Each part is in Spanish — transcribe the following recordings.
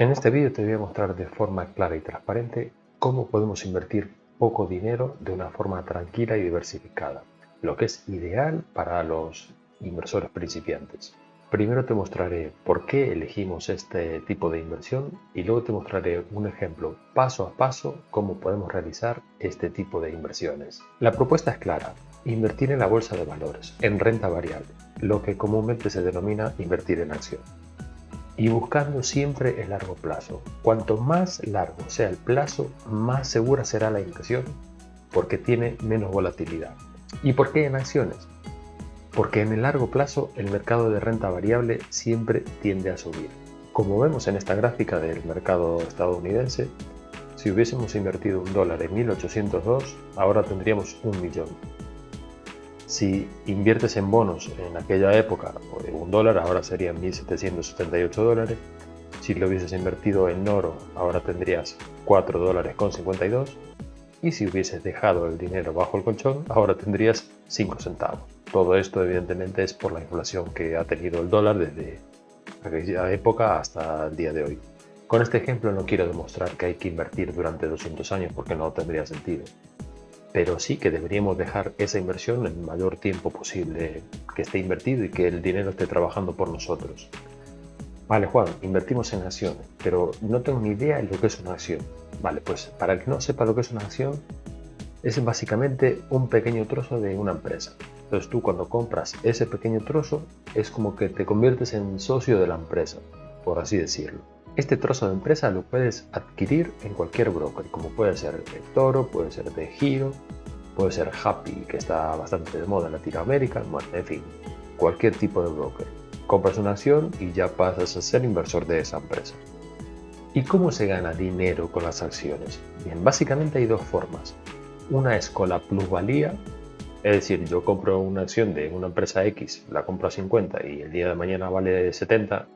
En este vídeo te voy a mostrar de forma clara y transparente cómo podemos invertir poco dinero de una forma tranquila y diversificada, lo que es ideal para los inversores principiantes. Primero te mostraré por qué elegimos este tipo de inversión y luego te mostraré un ejemplo paso a paso cómo podemos realizar este tipo de inversiones. La propuesta es clara: invertir en la bolsa de valores, en renta variable, lo que comúnmente se denomina invertir en acción. Y buscando siempre el largo plazo. Cuanto más largo sea el plazo, más segura será la inversión porque tiene menos volatilidad. ¿Y por qué en acciones? Porque en el largo plazo el mercado de renta variable siempre tiende a subir. Como vemos en esta gráfica del mercado estadounidense, si hubiésemos invertido $1 en 1802, ahora tendríamos 1.000.000. Si inviertes en bonos en aquella época, $1 ahora serían $1.778. Si lo hubieses invertido en oro, ahora tendrías $4.52. Y si hubieses dejado el dinero bajo el colchón, ahora tendrías 5 centavos. Todo esto evidentemente es por la inflación que ha tenido el dólar desde aquella época hasta el día de hoy. Con este ejemplo no quiero demostrar que hay que invertir durante 200 años porque no tendría sentido. Pero sí que deberíamos dejar esa inversión el mayor tiempo posible que esté invertido y que el dinero esté trabajando por nosotros. Vale, Juan, invertimos en acciones, pero no tengo ni idea de lo que es una acción. Vale, pues para el que no sepa lo que es una acción, es básicamente un pequeño trozo de una empresa. Entonces tú cuando compras ese pequeño trozo es como que te conviertes en socio de la empresa, por así decirlo. Este trozo de empresa lo puedes adquirir en cualquier broker, como puede ser de Toro, puede ser de Giro, puede ser Happy, que está bastante de moda en Latinoamérica, bueno, en fin, cualquier tipo de broker. Compras una acción y ya pasas a ser inversor de esa empresa. ¿Y cómo se gana dinero con las acciones? Bien, básicamente hay dos formas. Una es con la plusvalía, es decir, yo compro una acción de una empresa X, la compro a 50 y el día de mañana vale 70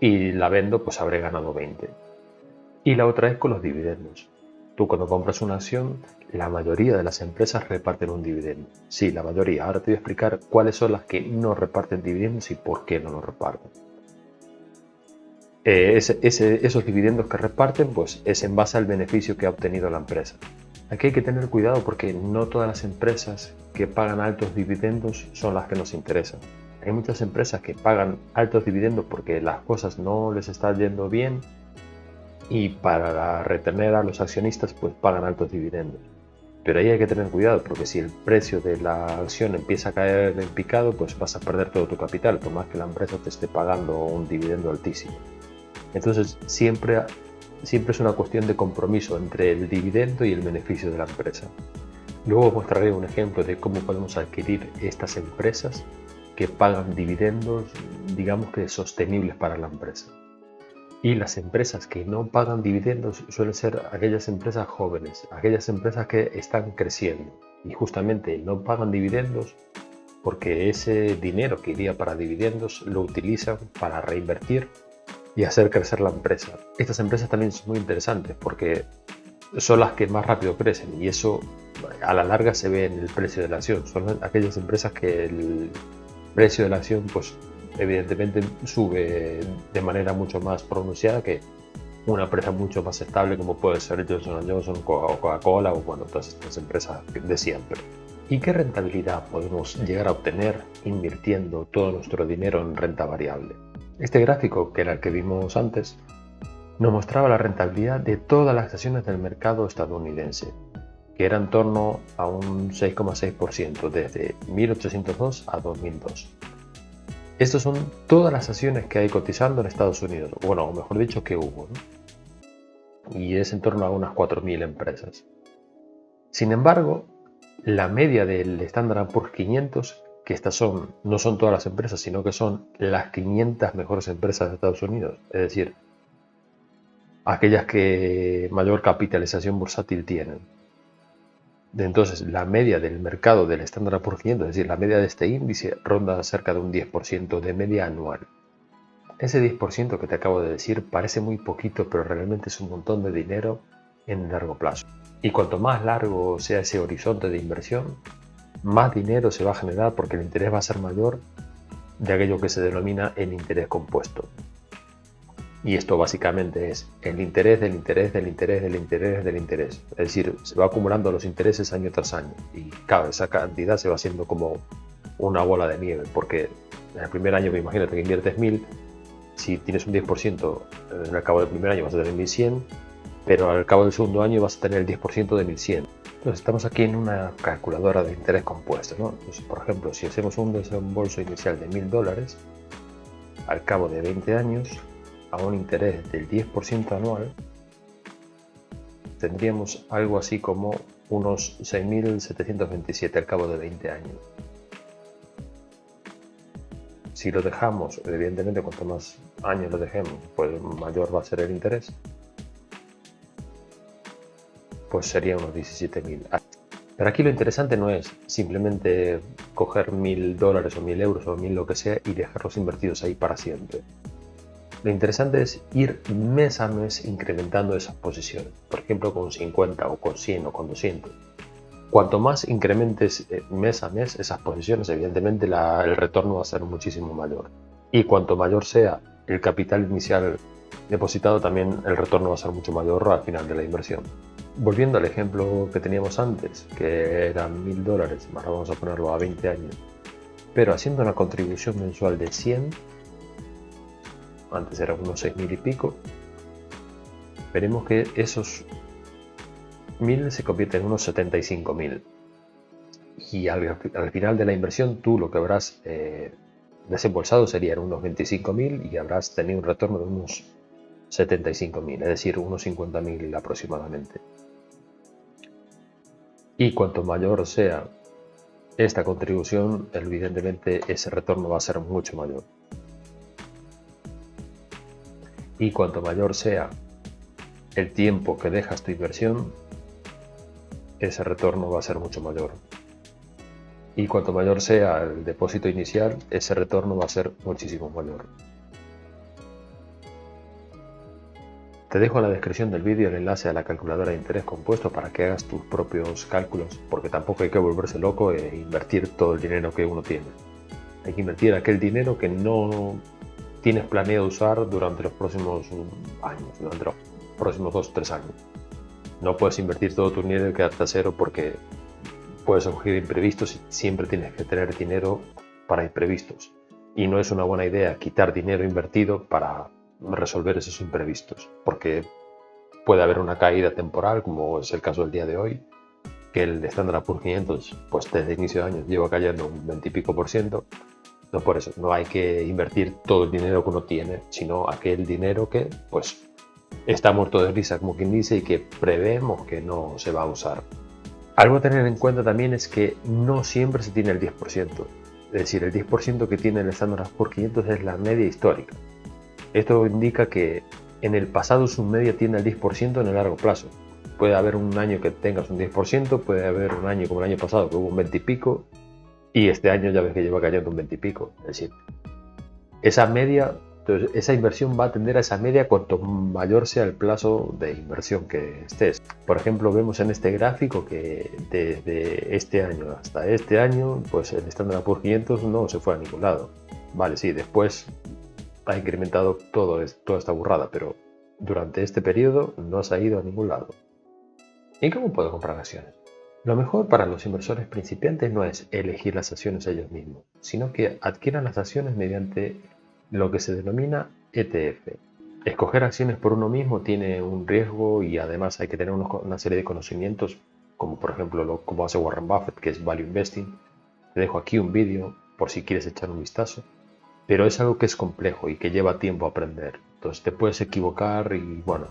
y la vendo, pues habré ganado 20. Y la otra es con los dividendos. Tú cuando compras una acción, la mayoría de las empresas reparten un dividendo. Sí, la mayoría. Ahora te voy a explicar cuáles son las que no reparten dividendos y por qué no los reparten. Esos dividendos que reparten, pues es en base al beneficio que ha obtenido la empresa. Aquí hay que tener cuidado porque no todas las empresas que pagan altos dividendos son las que nos interesan. Hay muchas empresas que pagan altos dividendos porque las cosas no les están yendo bien y para retener a los accionistas pues pagan altos dividendos. Pero ahí hay que tener cuidado porque si el precio de la acción empieza a caer en picado, pues vas a perder todo tu capital, por más que la empresa te esté pagando un dividendo altísimo. Entonces siempre es una cuestión de compromiso entre el dividendo y el beneficio de la empresa. Luego os mostraré un ejemplo de cómo podemos adquirir estas empresas que pagan dividendos, digamos que sostenibles para la empresa. Y las empresas que no pagan dividendos suelen ser aquellas empresas jóvenes, aquellas empresas que están creciendo y justamente no pagan dividendos porque ese dinero que iría para dividendos lo utilizan para reinvertir y hacer crecer la empresa. Estas empresas también son muy interesantes porque son las que más rápido crecen y eso a la larga se ve en el precio de la acción. Son aquellas empresas que el precio de la acción pues evidentemente sube de manera mucho más pronunciada que una empresa mucho más estable como puede ser Johnson & Johnson, Coca-Cola o bueno, todas estas empresas de siempre. ¿Y qué rentabilidad podemos llegar a obtener invirtiendo todo nuestro dinero en renta variable? Este gráfico, que era el que vimos antes, nos mostraba la rentabilidad de todas las acciones del mercado estadounidense, que era en torno a un 6,6% desde 1802 a 2002. Estas son todas las acciones que hay cotizando en Estados Unidos, bueno, o mejor dicho, que hubo, ¿no? Y es en torno a unas 4.000 empresas. Sin embargo, la media del Standard & Poor's 500, que estas no son todas las empresas, sino que son las 500 mejores empresas de Estados Unidos, es decir, aquellas que mayor capitalización bursátil tienen. Entonces, la media del mercado del Standard & Poor's 500, es decir, la media de este índice, ronda cerca de un 10% de media anual. Ese 10% que te acabo de decir parece muy poquito, pero realmente es un montón de dinero en el largo plazo. Y cuanto más largo sea ese horizonte de inversión, más dinero se va a generar porque el interés va a ser mayor de aquello que se denomina el interés compuesto. Y esto básicamente es el interés del interés del interés del interés del interés. Es decir, se va acumulando los intereses año tras año y cada esa cantidad se va haciendo como una bola de nieve, porque en el primer año, imagínate que inviertes 1000, si tienes un 10%, al cabo del primer año vas a tener 1100, pero al cabo del segundo año vas a tener el 10% de 1100. Entonces estamos aquí en una calculadora de interés compuesto, ¿no? Entonces, por ejemplo, si hacemos un desembolso inicial de $1000, al cabo de 20 años, a un interés del 10% anual, tendríamos algo así como unos 6.727 al cabo de 20 años. Si lo dejamos, evidentemente cuanto más años lo dejemos, pues mayor va a ser el interés, pues sería unos 17.000. Pero aquí lo interesante no es simplemente coger $1000 o 1000 euros o 1000 lo que sea y dejarlos invertidos ahí para siempre. Lo interesante es ir mes a mes incrementando esas posiciones, por ejemplo con 50 o con 100 o con 200. Cuanto más incrementes mes a mes esas posiciones, evidentemente el retorno va a ser muchísimo mayor. Y cuanto mayor sea el capital inicial depositado, también el retorno va a ser mucho mayor al final de la inversión. Volviendo al ejemplo que teníamos antes, que eran $1000, ahora vamos a ponerlo a 20 años, pero haciendo una contribución mensual de 100, antes eran unos 6.000 y pico, veremos que esos 1000 se convierten en unos 75.000. Y al final de la inversión, tú lo que habrás desembolsado serían unos 25.000 y habrás tenido un retorno de unos 75.000, es decir, unos 50.000 aproximadamente. Y cuanto mayor sea esta contribución, evidentemente ese retorno va a ser mucho mayor. Y cuanto mayor sea el tiempo que dejas tu inversión, ese retorno va a ser mucho mayor. Y cuanto mayor sea el depósito inicial, ese retorno va a ser muchísimo mayor. Te dejo en la descripción del vídeo el enlace a la calculadora de interés compuesto para que hagas tus propios cálculos, porque tampoco hay que volverse loco e invertir todo el dinero que uno tiene. Hay que invertir aquel dinero que no tienes planeado usar durante los próximos años, durante los próximos 2 o 3 años. No puedes invertir todo tu dinero y quedarte a cero porque puedes surgir imprevistos y siempre tienes que tener dinero para imprevistos. Y no es una buena idea quitar dinero invertido para resolver esos imprevistos, porque puede haber una caída temporal, como es el caso del día de hoy, que el Standard & Poor's 500 pues desde inicio de año lleva cayendo un 20 y pico %. No, por eso no hay que invertir todo el dinero que uno tiene, sino aquel dinero que pues está muerto de risa, como quien dice, y que prevemos que no se va a usar. Algo a tener en cuenta también es que no siempre se tiene el 10%. Es decir, el 10% que tiene el Standard & Poor's 500 es la media histórica. Esto indica que en el pasado su media tiene el 10% en el largo plazo. Puede haber un año que tengas un 10%, puede haber un año como el año pasado que hubo un 20 y pico, y este año ya ves que lleva cayendo un 20 y pico. Es decir, esa media, entonces esa inversión va a tender a esa media cuanto mayor sea el plazo de inversión que estés. Por ejemplo, vemos en este gráfico que desde este año hasta este año, pues el Standard & Poor's 500 no se fue a ningún lado. Vale, sí, después ha incrementado toda esta burrada, pero durante este periodo no se ha ido a ningún lado. ¿Y cómo puedo comprar acciones? Lo mejor para los inversores principiantes no es elegir las acciones ellos mismos, sino que adquieran las acciones mediante lo que se denomina ETF. Escoger acciones por uno mismo tiene un riesgo y además hay que tener una serie de conocimientos, como por ejemplo como hace Warren Buffett, que es Value Investing. Te dejo aquí un vídeo por si quieres echar un vistazo. Pero es algo que es complejo y que lleva tiempo aprender. Entonces te puedes equivocar y bueno,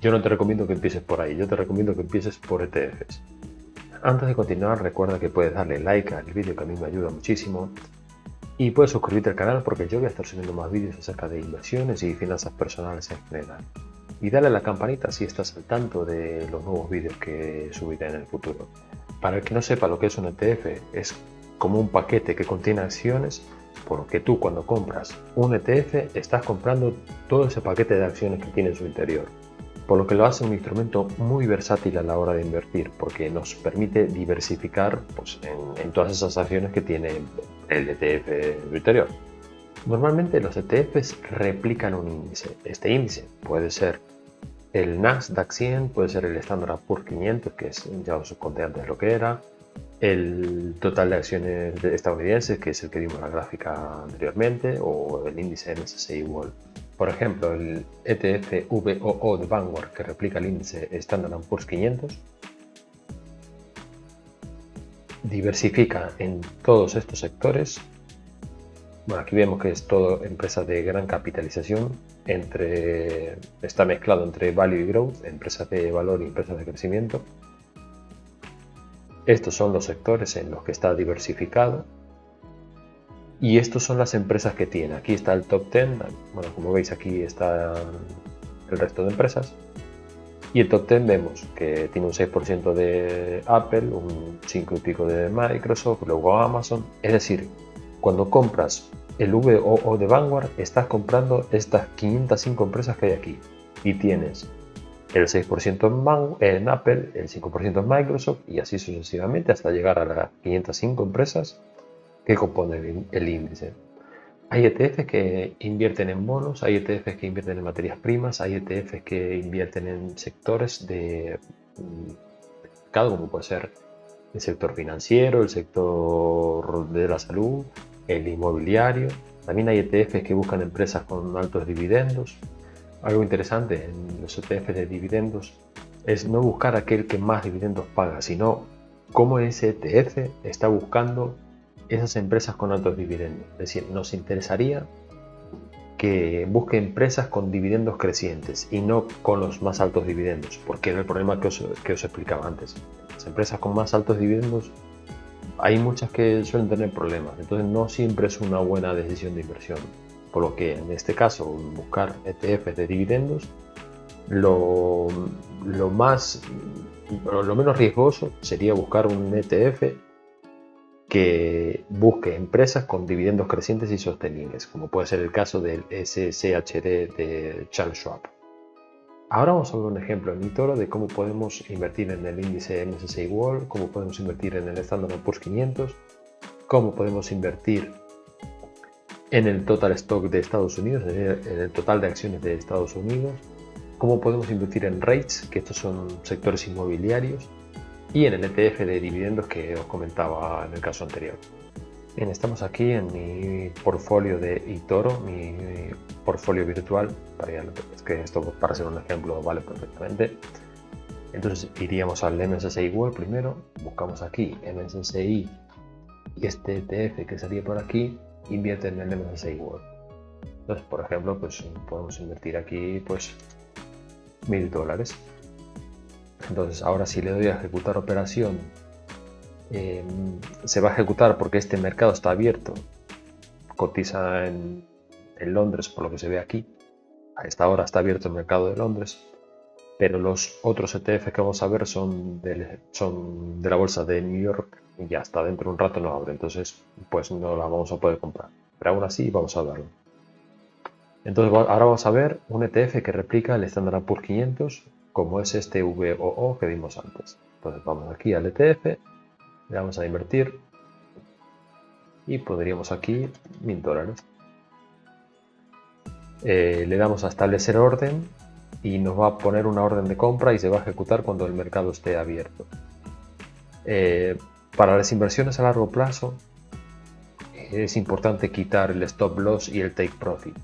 yo no te recomiendo que empieces por ahí, yo te recomiendo que empieces por ETFs. Antes de continuar, recuerda que puedes darle like al vídeo, que a mí me ayuda muchísimo. Y puedes suscribirte al canal porque yo voy a estar subiendo más vídeos acerca de inversiones y finanzas personales en general. Y dale a la campanita si estás al tanto de los nuevos vídeos que subiré en el futuro. Para el que no sepa lo que es un ETF, es como un paquete que contiene acciones, por lo que tú cuando compras un ETF estás comprando todo ese paquete de acciones que tiene en su interior, por lo que lo hace un instrumento muy versátil a la hora de invertir, porque nos permite diversificar pues, en todas esas acciones que tiene el ETF en su interior. Normalmente los ETFs replican un índice. Este índice puede ser el Nasdaq 100, puede ser el Standard Poor's 500, que es, ya os conté antes lo que era, el total de acciones estadounidenses, que es el que vimos en la gráfica anteriormente, o el índice MSCI World. Por ejemplo, el ETF VOO de Vanguard, que replica el índice Standard Poor's 500, diversifica en todos estos sectores. Bueno, aquí vemos que es todo empresas de gran capitalización, está mezclado entre value y growth, empresas de valor y empresas de crecimiento. Estos son los sectores en los que está diversificado y estos son las empresas que tiene. Aquí está el top 10, bueno, como veis aquí está el resto de empresas. Y el top 10 vemos que tiene un 6% de Apple, un 5 y pico de Microsoft, luego Amazon. Es decir, cuando compras el VOO de Vanguard, estás comprando estas 505 empresas que hay aquí. Y tienes el 6% en Apple, el 5% en Microsoft y así sucesivamente hasta llegar a las 505 empresas que componen el índice. Hay ETFs que invierten en bonos, hay ETFs que invierten en materias primas, hay ETFs que invierten en sectores de mercado, como puede ser el sector financiero, el sector de la salud, el inmobiliario. También hay ETFs que buscan empresas con altos dividendos. Algo interesante en los ETFs de dividendos es no buscar aquel que más dividendos paga, sino cómo ese ETF está buscando esas empresas con altos dividendos. Es decir, nos interesaría que busque empresas con dividendos crecientes y no con los más altos dividendos, porque era el problema que os explicaba antes. Las empresas con más altos dividendos, hay muchas que suelen tener problemas, entonces no siempre es una buena decisión de inversión. Por lo que en este caso, buscar ETFs de dividendos, lo menos riesgoso sería buscar un ETF que busque empresas con dividendos crecientes y sostenibles, como puede ser el caso del SSHD de Charles Schwab. Ahora vamos a ver un ejemplo en eToro de cómo podemos invertir en el índice MSCI World, cómo podemos invertir en el Standard Poor's 500, cómo podemos invertir en el total stock de Estados Unidos, en el total de acciones de Estados Unidos, cómo podemos invertir en REITs, que estos son sectores inmobiliarios, y en el ETF de dividendos que os comentaba en el caso anterior. Bien, estamos aquí en mi portfolio de eToro, mi portfolio virtual, es que esto para ser un ejemplo vale perfectamente. Entonces iríamos al MSCI World primero, buscamos aquí MSCI y este ETF que sería por aquí, invierte en el MSCI World. Entonces, por ejemplo, pues podemos invertir aquí pues $1000. Entonces, ahora si le doy a ejecutar operación, se va a ejecutar porque este mercado está abierto, cotiza en Londres por lo que se ve aquí. A esta hora está abierto el mercado de Londres, pero los otros ETF que vamos a ver son de la bolsa de New York y ya hasta dentro de un rato no abre, entonces pues no la vamos a poder comprar, pero aún así vamos a darlo. Entonces ahora vamos a ver un ETF que replica el Standard Poor's 500 como es este VOO que vimos antes. Entonces vamos aquí al ETF, le vamos a invertir y pondríamos aquí $1000. Le damos a establecer orden y nos va a poner una orden de compra y se va a ejecutar cuando el mercado esté abierto. Para las inversiones a largo plazo es importante quitar el stop loss y el take profit,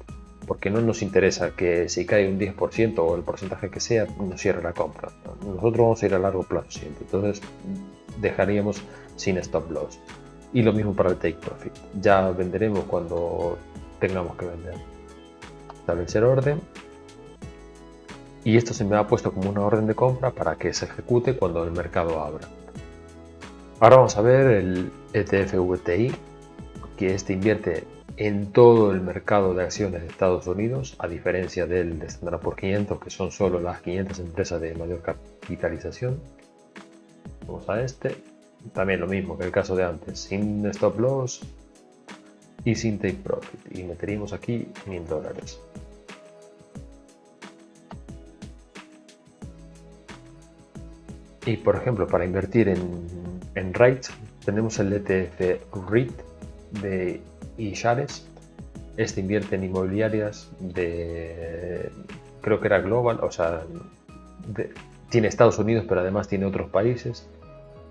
porque no nos interesa que si cae un 10% o el porcentaje que sea nos cierre la compra. Nosotros vamos a ir a largo plazo siempre, entonces dejaríamos sin stop loss. Y lo mismo para el take profit, ya venderemos cuando tengamos que vender. Establecer orden y esto se me ha puesto como una orden de compra para que se ejecute cuando el mercado abra. Ahora vamos a ver el ETF VTI, que este invierte en todo el mercado de acciones de Estados Unidos, a diferencia del Standard Poor's 500, que son solo las 500 empresas de mayor capitalización. Vamos a este, también lo mismo que el caso de antes, sin stop loss y sin take profit, y meteríamos aquí $1000. Y por ejemplo, para invertir en REITs tenemos el ETF REIT de iShares, Este invierte en inmobiliarias creo que era global, o sea, tiene Estados Unidos, pero además tiene otros países.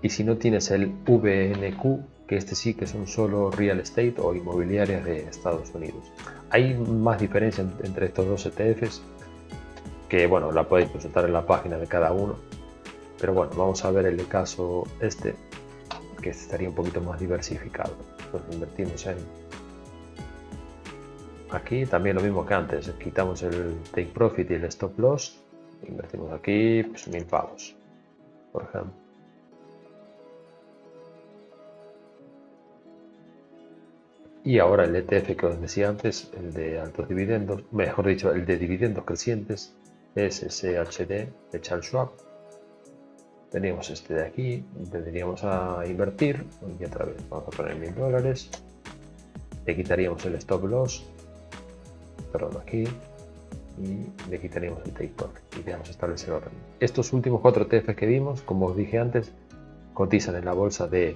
Y si no, tienes el VNQ, que este sí que son solo real estate o inmobiliarias de Estados Unidos. Hay más diferencia entre estos dos ETFs, que bueno, la podéis consultar en la página de cada uno. Pero bueno, vamos a ver el caso este, que estaría un poquito más diversificado. Pues invertimos en... Aquí también lo mismo que antes, quitamos el take profit y el stop loss. Invertimos aquí pues 1000 pavos, por ejemplo. Y ahora el ETF que os decía antes, el de altos dividendos, mejor dicho, el de dividendos crecientes, es SHD de Charles Schwab. Teníamos este de aquí, tendríamos a invertir, y otra vez vamos a poner $1000, le quitaríamos el stop loss, perdón, aquí, y le quitaríamos el take profit y vamos a establecer orden. Estos últimos 4 ETFs que vimos, como os dije antes, cotizan en la bolsa de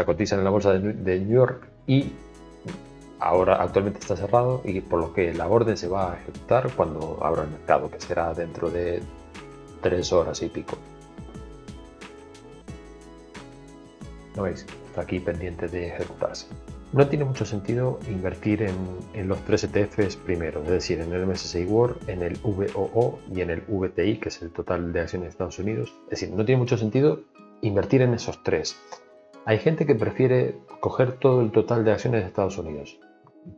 cotizan en la bolsa de New York, y ahora actualmente está cerrado, y por lo que la orden se va a ejecutar cuando abra el mercado, que será dentro de 3 horas y pico. ¿Lo veis? Está aquí pendiente de ejecutarse. No tiene mucho sentido invertir en los 3 ETFs primero, es decir, en el MSCI World, en el VOO y en el VTI, que es el total de acciones de Estados Unidos. Es decir, no tiene mucho sentido invertir en esos 3. Hay gente que prefiere coger todo el total de acciones de Estados Unidos.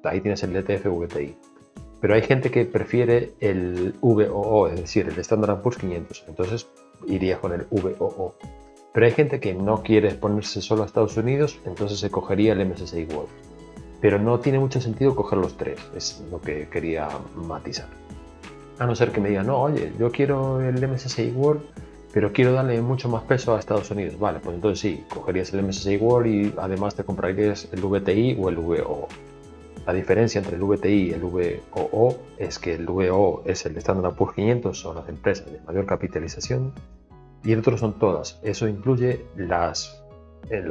Ahí tienes el ETF VTI. Pero hay gente que prefiere el VOO, es decir, el Standard & Poor's 500. Entonces iría con el VOO. Pero hay gente que no quiere ponerse solo a Estados Unidos, entonces se cogería el MSCI World. Pero no tiene mucho sentido coger los 3, es lo que quería matizar. A no ser que me digan, no, oye, yo quiero el MSCI World, pero quiero darle mucho más peso a Estados Unidos. Vale, pues entonces sí, cogerías el MSCI World y además te comprarías el VTI o el VOO. La diferencia entre el VTI y el VOO es que el VOO es el Standard & Poor's 500, son las empresas de mayor capitalización, y el otro son todas. Eso incluye las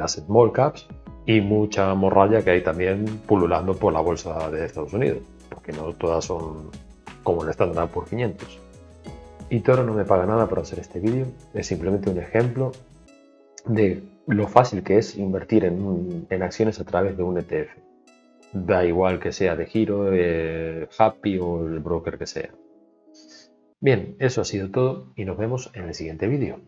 small caps y mucha morralla que hay también pululando por la bolsa de Estados Unidos, porque no todas son como el Standard & Poor's 500. Y Toro no me paga nada por hacer este vídeo, es simplemente un ejemplo de lo fácil que es invertir en acciones a través de un ETF. Da igual que sea de Giro, Happy o el broker que sea. Bien, eso ha sido todo y nos vemos en el siguiente vídeo.